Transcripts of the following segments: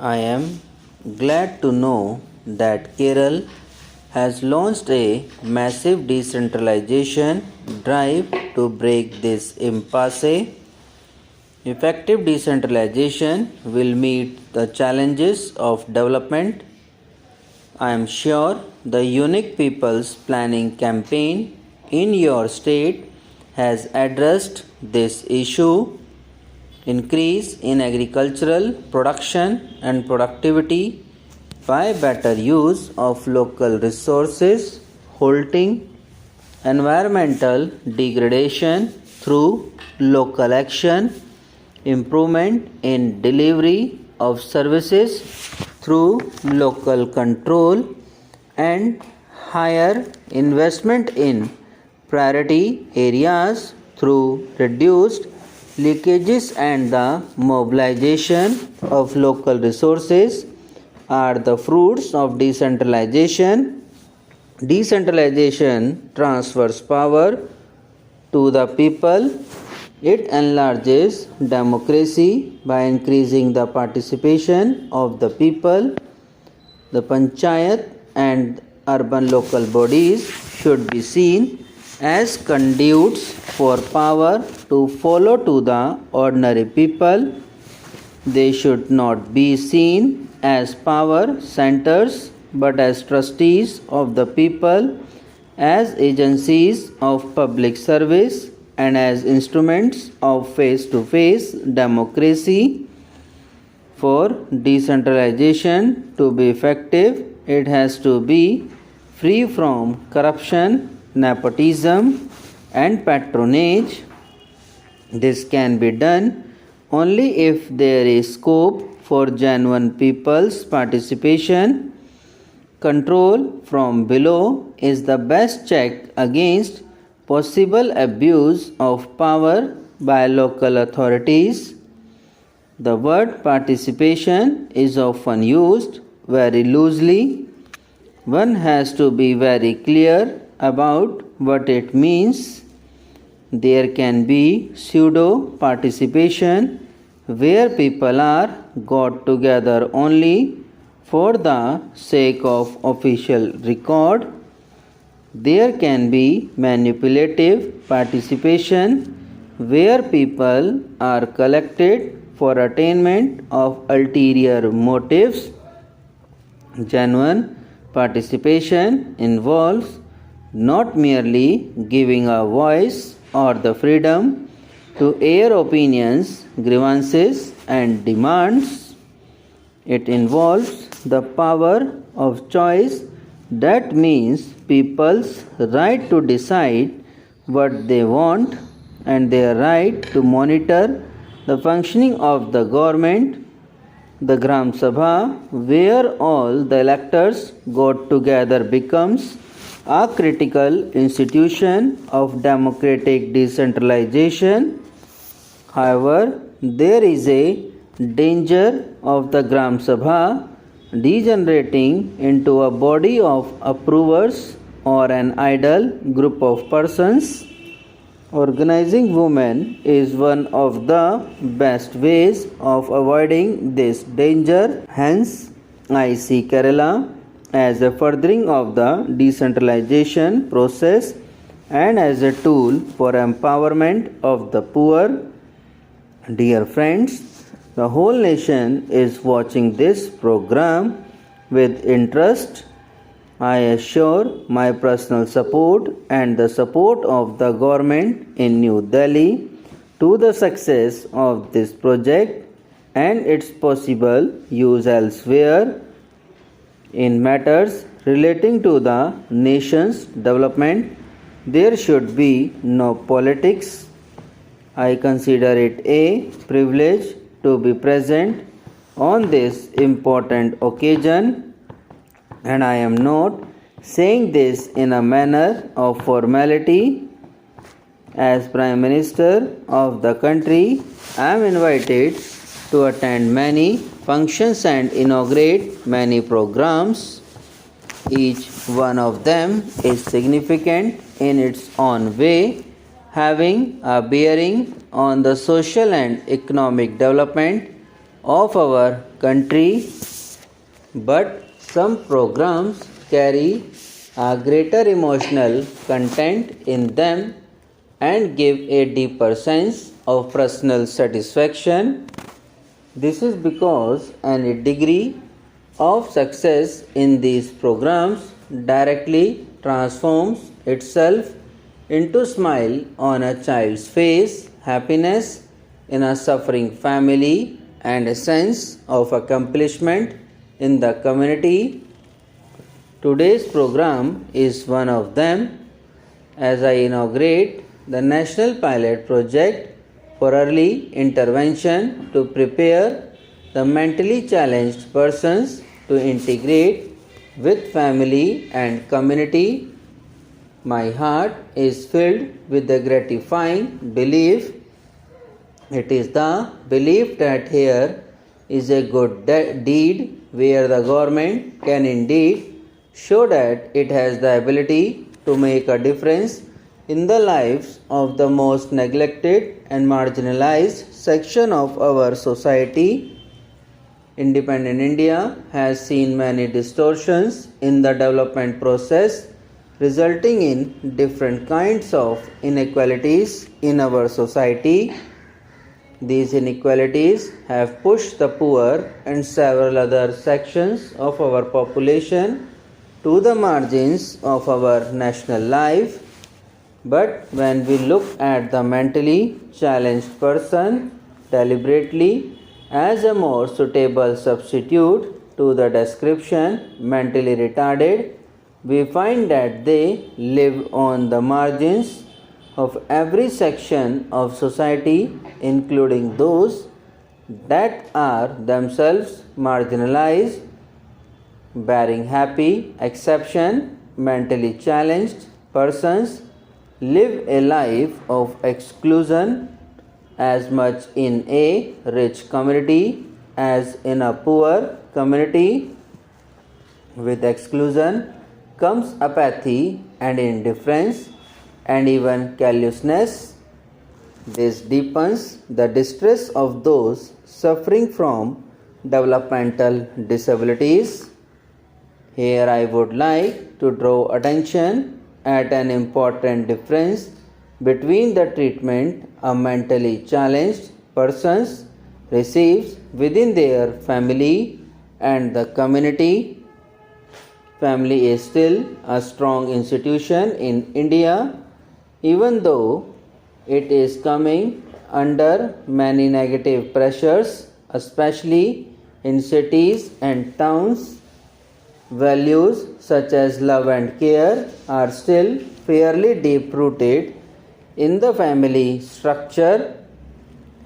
I am glad to know that Kerala has launched a massive decentralization drive to break this impasse. Effective decentralization will meet the challenges of development. I am sure the Unique People's Planning campaign in your state has addressed this issue. Increase in agricultural production and productivity by better use of local resources, halting environmental degradation through local action, improvement in delivery of services through local control, and higher investment in priority areas through reduced leakages and the mobilization of local resources are the fruits of decentralization. Decentralization transfers power to the people. It enlarges democracy by increasing the participation of the people. The panchayat and urban local bodies should be seen as conduits for power to follow to the ordinary people. They should not be seen as power centers but as trustees of the people, as agencies of public service, and as instruments of face to face democracy. For decentralization to be effective, it has to be free from corruption, nepotism, and patronage. This can be done only if there is scope for genuine people's participation. Control from below is the best check against possible abuse of power by local authorities. The word participation is often used very loosely. One has to be very clear about what it means. There can be pseudo participation where people are got together only for the sake of official record. There can be manipulative participation where people are collected for attainment of ulterior motives. Genuine participation involves not merely giving a voice or the freedom to air opinions, grievances, and demands. It involves the power of choice. That means people's right to decide what they want and their right to monitor the functioning of the government. The Gram Sabha, where all the electors got together, becomes a critical institution of democratic decentralization. However, there is a danger of the Gram Sabha degenerating into a body of approvers or an idle group of persons. Organizing women is one of the best ways of avoiding this danger. Hence, I see Kerala as a furthering of the decentralization process and as a tool for empowerment of the poor. Dear friends, the whole nation is watching this program with interest. I assure my personal support and the support of the government in New Delhi to the success of this project and its possible use elsewhere. In matters relating to the nation's development, there should be no politics. I consider it a privilege to be present on this important occasion, and I am not saying this in a manner of formality. As Prime Minister of the country, I am invited to attend many functions and inaugurate many programs. Each one of them is significant in its own way, having a bearing on the social and economic development of our country, but some programs carry a greater emotional content in them and give a deeper sense of personal satisfaction. This is because any degree of success in these programs directly transforms itself into smile on a child's face, happiness in a suffering family, and a sense of accomplishment in the community. Today's program is one of them as I inaugurate the National Pilot Project for Early Intervention to prepare the mentally challenged persons to integrate with family and community. My heart is filled with the gratifying belief. It is the belief that here is a good deed where the government can indeed show that it has the ability to make a difference in the lives of the most neglected and marginalized section of our society. Independent India has seen many distortions in the development process, resulting in different kinds of inequalities in our society. These inequalities have pushed the poor and several other sections of our population to the margins of our national life. But when we look at the mentally challenged person deliberately as a more suitable substitute to the description mentally retarded, we find that they live on the margins of every section of society, including those that are themselves marginalized, barring happy exception. Mentally challenged persons live a life of exclusion as much in a rich community as in a poor community. With exclusion comes apathy and indifference and even callousness. This deepens the distress of those suffering from developmental disabilities. Here I would like to draw attention at an important difference between the treatment a mentally challenged person receives within their family and the community. Family is still a strong institution in India, even though it is coming under many negative pressures, especially in cities and towns. Values such as love and care are still fairly deep rooted in the family structure.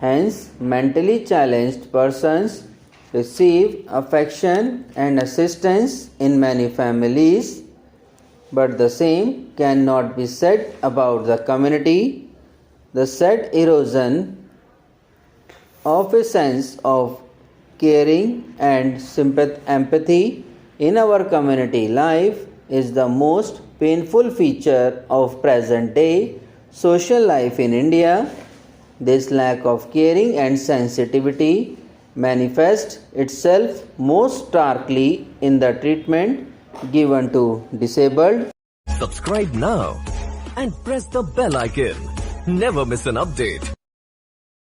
Hence, mentally challenged persons receive affection and assistance in many families, but the same cannot be said about the community. The said erosion of a sense of caring and empathy in our community life is the most painful feature of present day social life in India. This lack of caring and sensitivity manifests itself most starkly in the treatment given to disabled. Subscribe now and press the bell icon. Never miss an update.